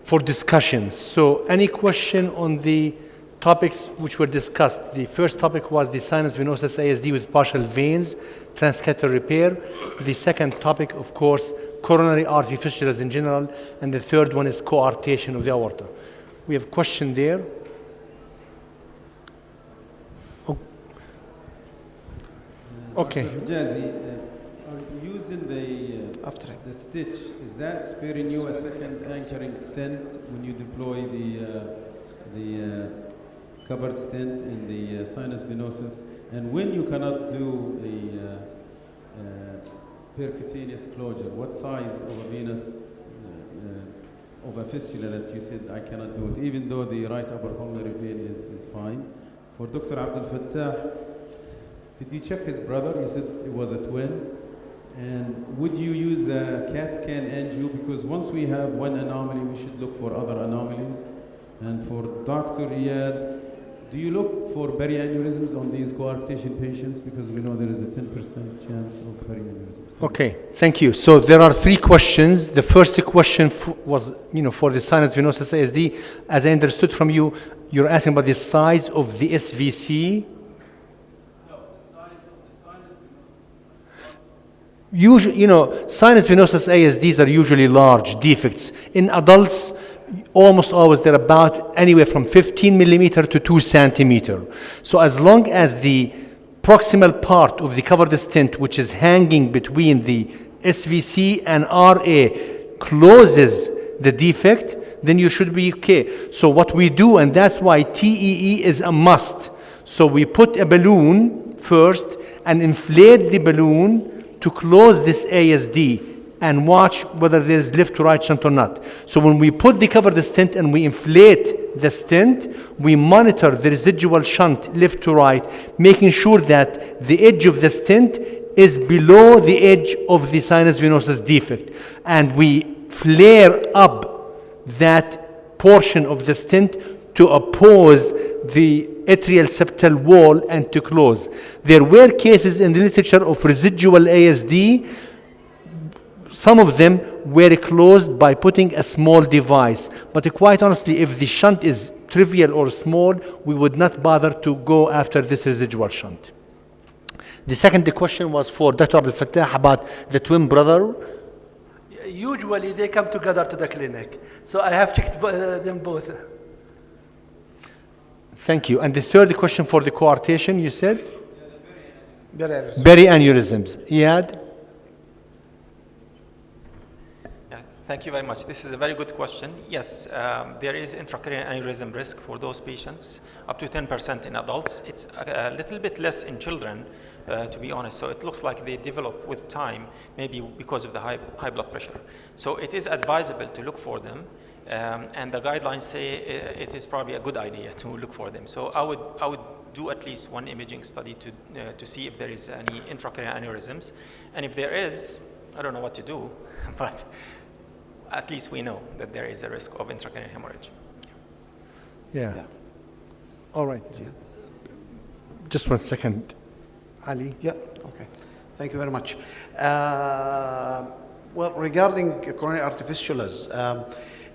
Speaker 3: for discussions. So any question on the topics which were discussed? The first topic was the Sinus Venosus ASD with partial veins, transcatheter repair. The second topic, of course, coronary artery fistulas in general. And the third one is coarctation of the aorta. We have a question there. Okay.
Speaker 8: Hijazi, are you using the stitch? Is that sparing you a second anchoring stent when you deploy the covered stent in the sinus venosus? And when you cannot do a percutaneous closure, what size of a venous of a fistula that you said I cannot do it, even though the right upper pulmonary vein is fine? For Dr. Abdel Fattah, did you check his brother? You said it was a twin. And would you use the CAT scan angio? Because once we have one anomaly, we should look for other anomalies. And for Dr. Iyad, do you look for perianeurysms on these coarctation patients? Because we know there is a 10% chance of perianeurysms.
Speaker 3: Okay, thank you. So there are three questions. The first question was, for the sinus venosus ASD. As I understood from you, you're asking about the size of the SVC. Usually, sinus venosus ASDs are usually large defects. In adults, almost always they're about anywhere from 15 millimeter to 2 centimeter. So as long as the proximal part of the covered stent, which is hanging between the SVC and RA, closes the defect, then you should be okay. So what we do, and that's why TEE is a must. So we put a balloon first and inflate the balloon to close this ASD and watch whether there is left to right shunt or not. So when we put the covered stent and we inflate the stent, we monitor the residual shunt left to right, making sure that the edge of the stent is below the edge of the sinus venosus defect. And we flare up that portion of the stent to oppose the atrial septal wall and to close. There were cases in the literature of residual ASD. Some of them were closed by putting a small device. But quite honestly, if the shunt is trivial or small, we would not bother to go after this residual shunt. The second question was for Dr. Abdel Fattah about the twin brother.
Speaker 5: Usually they come together to the clinic. So I have checked them both.
Speaker 3: Thank you. And the third question for the coarctation, you said?
Speaker 5: Berry.
Speaker 3: Berry aneurysms. Iyad?
Speaker 6: Thank you very much. This is a very good question. Yes, there is intracranial aneurysm risk for those patients, up to 10% in adults. It's a little bit less in children, to be honest. So it looks like they develop with time, maybe because of the high blood pressure. So it is advisable to look for them. And the guidelines say it is probably a good idea to look for them. So I would do at least one imaging study to see if there is any intracranial aneurysms. And if there is, I don't know what to do, but at least we know that there is a risk of intracranial hemorrhage.
Speaker 3: Yeah. All right. Yeah. Just 1 second. Ali?
Speaker 2: Yeah, okay. Thank you very much. Well, regarding coronary artery fistulas,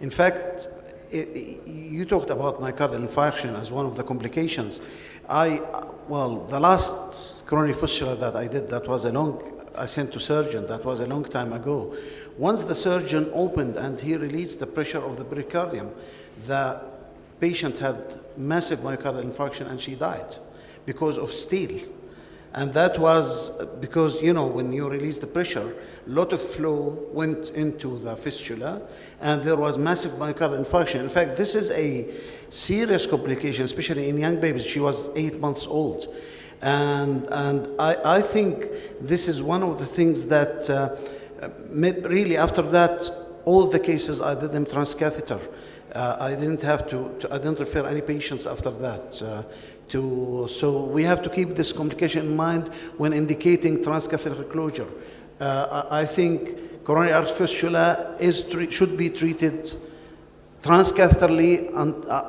Speaker 2: in fact, you talked about myocardial infarction as one of the complications. Well, the last coronary fistula that I did, I sent to surgeon, that was a long time ago. Once the surgeon opened and he released the pressure of the pericardium, the patient had massive myocardial infarction and she died because of steel. And that was because, you know, when you release the pressure, a lot of flow went into the fistula and there was massive myocardial infarction. In fact, this is a serious complication, especially in young babies. She was 8 months old. And I think this is one of the things that really after that, all the cases I did them transcatheter. I didn't have I didn't refer any patients after that. So we have to keep this complication in mind when indicating transcatheter closure. I think coronary artery fistula should be treated transcatheterly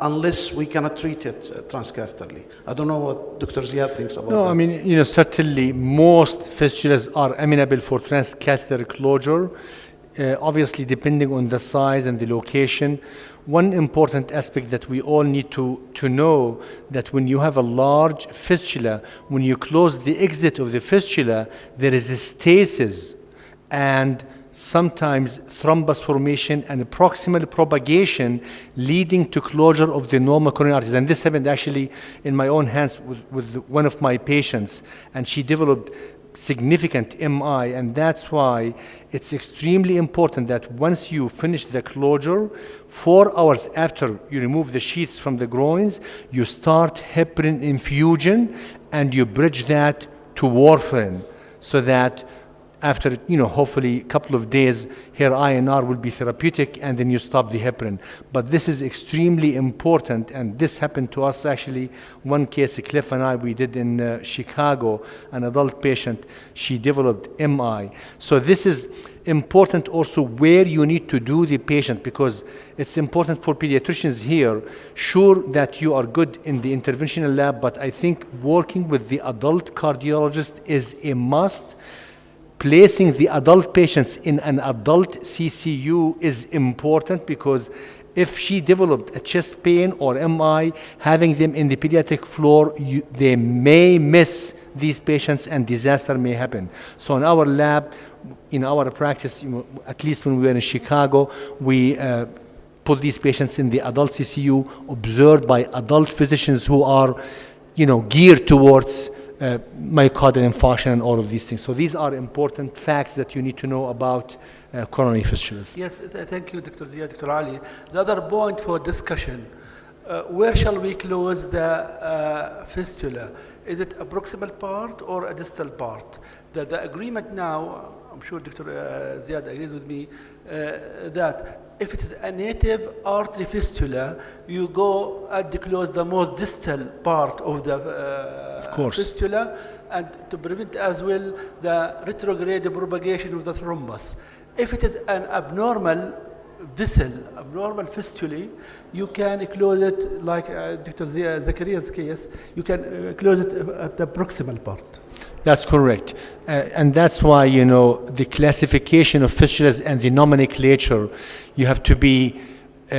Speaker 2: unless we cannot treat it transcatheterly. I don't know what Dr. Ziyad thinks about that.
Speaker 3: No, I mean, you know, certainly most fistulas are amenable for transcatheter closure, obviously depending on the size and the location. One important aspect that we all need to know that when you have a large fistula, when you close the exit of the fistula, there is a stasis and sometimes thrombus formation and proximal propagation leading to closure of the normal coronary arteries. And this happened actually in my own hands with one of my patients, and she developed significant MI, and that's why it's extremely important that once you finish the closure, 4 hours after you remove the sheaths from the groins, you start heparin infusion and you bridge that to warfarin so that after, you know, hopefully a couple of days, her INR will be therapeutic and then you stop the heparin. But this is extremely important, and this happened to us actually. One case, Cliff and I, we did in Chicago, an adult patient, she developed MI. So this is important also where you need to do the patient, because it's important for pediatricians here. Sure that you are good in the interventional lab, but I think working with the adult cardiologist is a must. Placing the adult patients in an adult CCU is important, because if she developed a chest pain or MI, having them in the pediatric floor, they may miss these patients and disaster may happen. So in our lab, in our practice, at least when we were in Chicago, we put these patients in the adult CCU, observed by adult physicians who are, you know, geared towards myocardial infarction and all of these things. So these are important facts that you need to know about coronary fistulas.
Speaker 5: Yes, thank you, Dr. Ziyad, Dr. Ali. The other point for discussion, where shall we close the fistula? Is it a proximal part or a distal part? The agreement now, I'm sure Dr. Ziyad agrees with me, that if it is a native artery fistula, you go and close the most distal part of the fistula, and to prevent as well the retrograde propagation of the thrombus. If it is an abnormal vessel, abnormal fistulae, you can close it like Dr. Zakaria's case, you can close it at the proximal part.
Speaker 3: That's correct. And that's why, you know, the classification of fistulas and the nomenclature, you have to be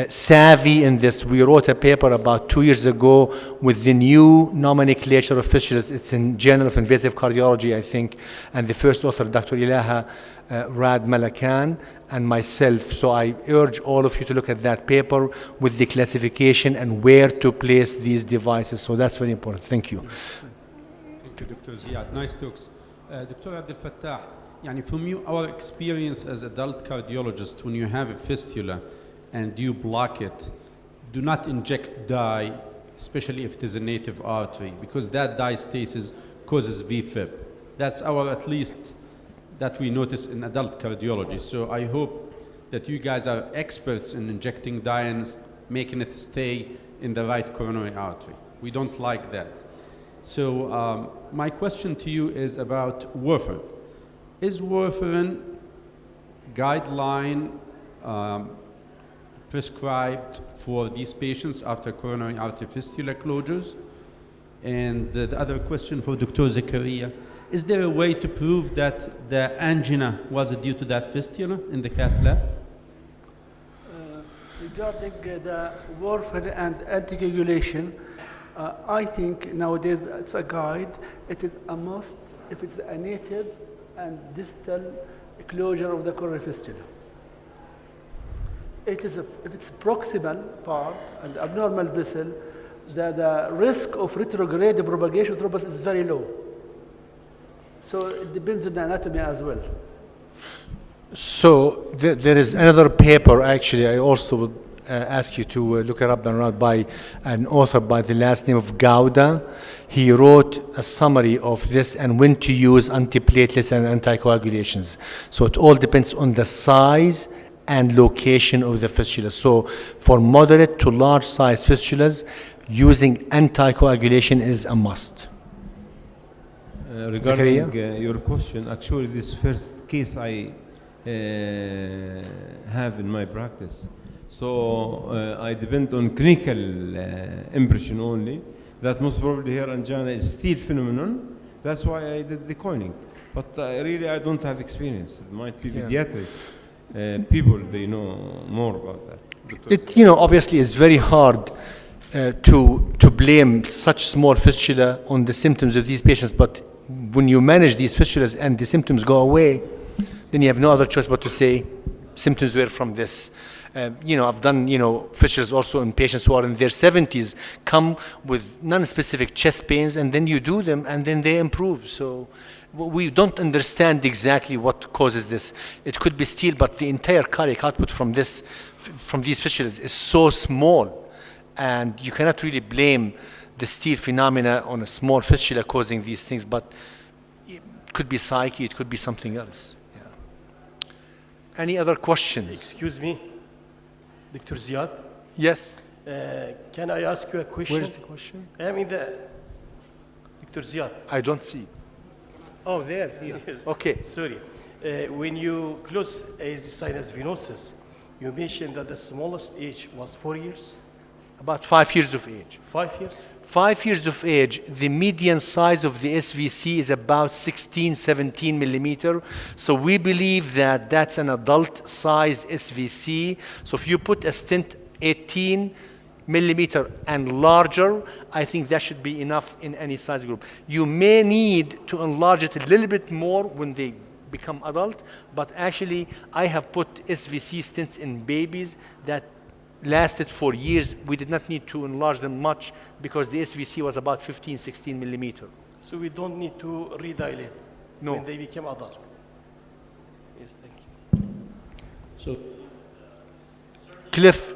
Speaker 3: savvy in this. We wrote a paper about 2 years ago with the new nomenclature of fistulas. It's in Journal of Invasive Cardiology, I think, and the first author, Dr. Ilaha Rad Malakan, and myself. So I urge all of you to look at that paper with the classification and where to place these devices. So that's very important. Thank you.
Speaker 8: Thank you, Dr. Ziyad. Nice talks. Dr. Abdel Fattah, from our experience as adult cardiologists, when you have a fistula and you block it, do not inject dye, especially if it is a native artery, because that diastasis causes VFib. That's at least that we notice in adult cardiology. So I hope that you guys are experts in injecting dye and making it stay in the right coronary artery. We don't like that. So my question to you is about warfarin. Is warfarin guideline prescribed for these patients after coronary artery fistula closures? And the other question for Dr. Zakaria, is there a way to prove that the angina was due to that fistula in the Cath Lab?
Speaker 5: Regarding the warfarin and anticoagulation, I think nowadays it's a guide. It is a must if it's a native and distal closure of the coronary fistula. If it's proximal part and abnormal vessel, the risk of retrograde propagation of thrombus is very low. So it depends on the anatomy as well.
Speaker 3: So there is another paper, actually, I also would ask you to look it up and read by an author by the last name of Gouda. He wrote a summary of this and when to use antiplatelets and anticoagulations. So it all depends on the size and location of the fistula. So for moderate to large size fistulas, using anticoagulation is a must.
Speaker 9: Regarding your question, actually this first case I have in my practice. So I depend on clinical impression only, that most probably here angina is still phenomenon. That's why I did the coiling. But really I don't have experience. It might be pediatric people, they know more about that.
Speaker 3: It, obviously is very hard to blame such small fistula on the symptoms of these patients, but when you manage these fistulas and the symptoms go away, then you have no other choice but to say symptoms were from this. I've done, fistulas also in patients who are in their 70s, come with non-specific chest pains, and then you do them, and then they improve. So we don't understand exactly what causes this. It could be steel, but the entire cardiac output from these fistulas is so small, and you cannot really blame the steel phenomena on a small fistula causing these things, but it could be psyche, it could be something else. Yeah. Any other questions?
Speaker 10: Excuse me, Dr. Ziyad?
Speaker 3: Yes.
Speaker 10: Can I ask you a question?
Speaker 3: Where's the question?
Speaker 10: Dr. Ziyad.
Speaker 3: I don't see. Oh, there. Here. Okay.
Speaker 10: Sorry. When you close ASD sinus venosus, you mentioned that the smallest age was 4 years?
Speaker 3: About 5 years of age.
Speaker 10: 5 years?
Speaker 3: 5 years of age, the median size of the SVC is about 16, 17 millimeter. So we believe that that's an adult size SVC. So if you put a stent 18 millimeter and larger, I think that should be enough in any size group. You may need to enlarge it a little bit more when they become adult, but actually I have put SVC stents in babies that lasted for years. We did not need to enlarge them much because the SVC was about 15, 16 millimeter.
Speaker 10: So we don't need to redilate when they become adult? Yes, thank you.
Speaker 4: So,
Speaker 3: Cliff,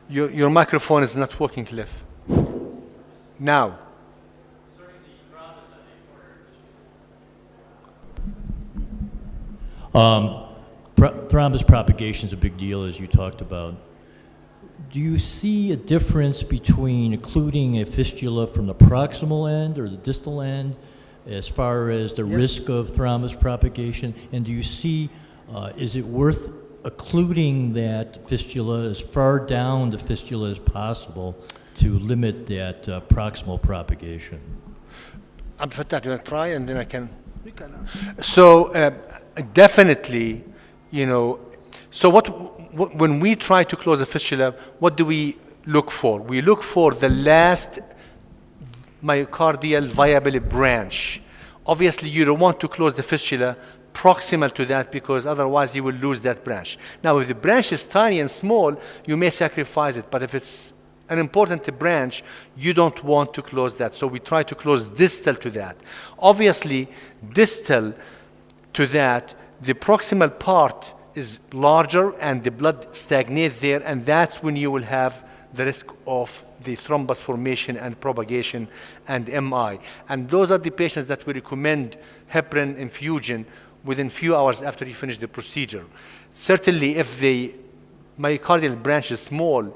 Speaker 3: your microphone is not working, Cliff. Now.
Speaker 11: Thrombus propagation is a big deal, as you talked about. Do you see a difference between occluding a fistula from the proximal end or the distal end as far as the risk of thrombus propagation? And do you see, is it worth occluding that fistula as far down the fistula as possible to limit that proximal propagation?
Speaker 3: Abdel Fattah, do you want to try and then I can? So definitely, you know, so when we try to close a fistula, what do we look for? We look for the last myocardial viable branch. Obviously, you don't want to close the fistula proximal to that because otherwise you will lose that branch. Now, if the branch is tiny and small, you may sacrifice it, but if it's an important branch, you don't want to close that. So we try to close distal to that. Obviously, distal to that, the proximal part is larger and the blood stagnates there, and that's when you will have the risk of the thrombus formation and propagation and MI. And those are the patients that we recommend heparin infusion within few hours after you finish the procedure. Certainly, if the myocardial branch is small,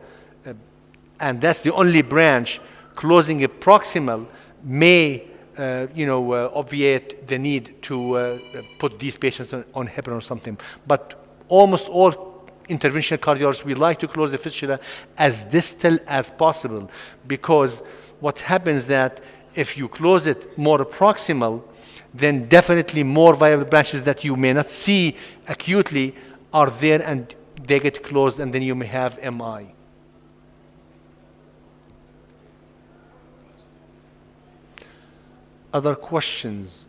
Speaker 3: and that's the only branch, closing a proximal may obviate the need to put these patients on heparin or something. But almost all interventional cardiologists, we like to close the fistula as distal as possible, because what happens that if you close it more proximal, then definitely more viable branches that you may not see acutely are there and they get closed, and then you may have MI. Other questions?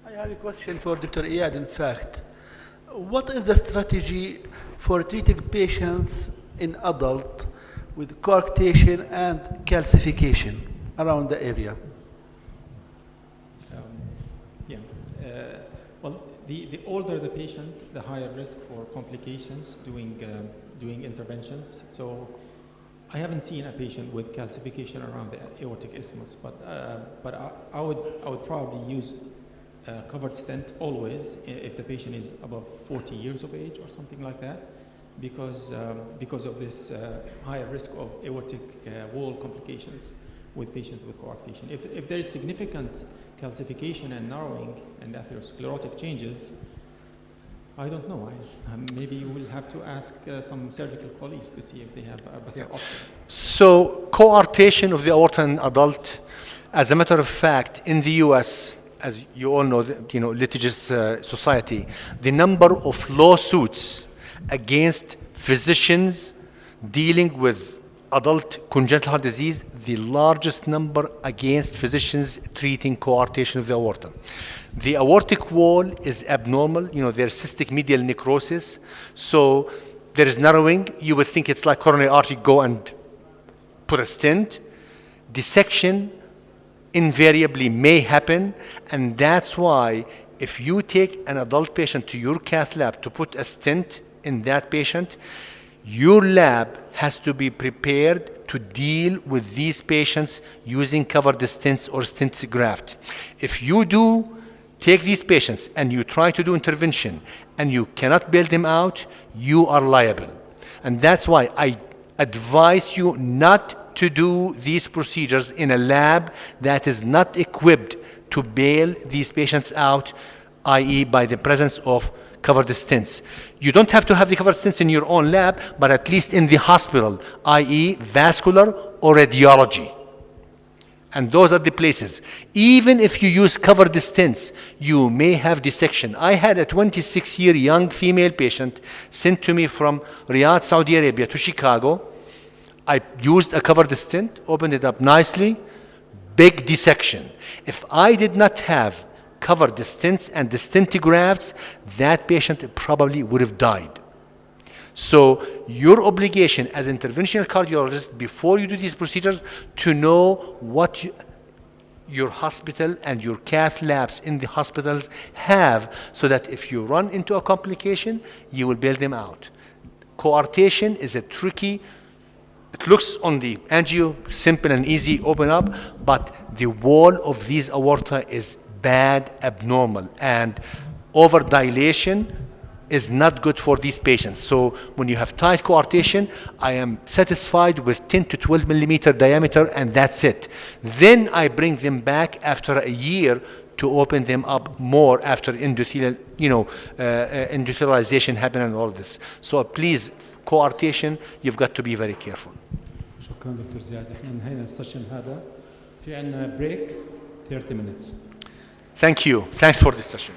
Speaker 5: I have a question for Dr. Iyad, in fact. What is the strategy for treating patients in adult with coarctation and calcification around the area?
Speaker 6: Well, the older the patient, the higher risk for complications doing interventions. So I haven't seen a patient with calcification around the aortic isthmus, but I would probably use a covered stent always if the patient is above 40 years of age or something like that, because of this higher risk of aortic wall complications with patients with coarctation. If there is significant calcification and narrowing and atherosclerotic changes, I don't know. Maybe you will have to ask some surgical colleagues to see if they have a better option.
Speaker 3: So coarctation of the aorta in adult, as a matter of fact, in the US, as you all know, litigious society, the number of lawsuits against physicians dealing with adult congenital heart disease, the largest number against physicians treating coarctation of the aorta. The aortic wall is abnormal, there's cystic medial necrosis, so there is narrowing. You would think it's like coronary artery, go and put a stent. Dissection invariably may happen, and that's why if you take an adult patient to your cath lab to put a stent in that patient, your lab has to be prepared to deal with these patients using covered stents or stent graft. If you do take these patients and you try to do intervention and you cannot bail them out, you are liable. And that's why I advise you not to do these procedures in a lab that is not equipped to bail these patients out, i.e. by the presence of covered stents. You don't have to have the covered stents in your own lab, but at least in the hospital, i.e. vascular or radiology. And those are the places. Even if you use covered stents, you may have dissection. I had a 26-year young female patient sent to me from Riyadh, Saudi Arabia to Chicago. I used a covered stent, opened it up nicely, big dissection. If I did not have covered the stents and the stent grafts, that patient probably would have died. So your obligation as an interventional cardiologist before you do these procedures to know what your hospital and your cath labs in the hospitals have, so that if you run into a complication, you will bail them out. Coarctation is a tricky, it looks on the angio simple and easy, open up, but the wall of these aorta is bad, abnormal, and overdilation is not good for these patients. So when you have tight coarctation, I am satisfied with 10 to 12 millimeter diameter, and that's it. Then I bring them back after a year to open them up more after endothelial, endothelialization happen and all this. So please, coarctation, you've got to be very careful.
Speaker 12: شكرا دكتور زياد. احنا انهينا السيشن هذا. في عندنا بريك 30 minutes.
Speaker 3: Thank you. Thanks for this session.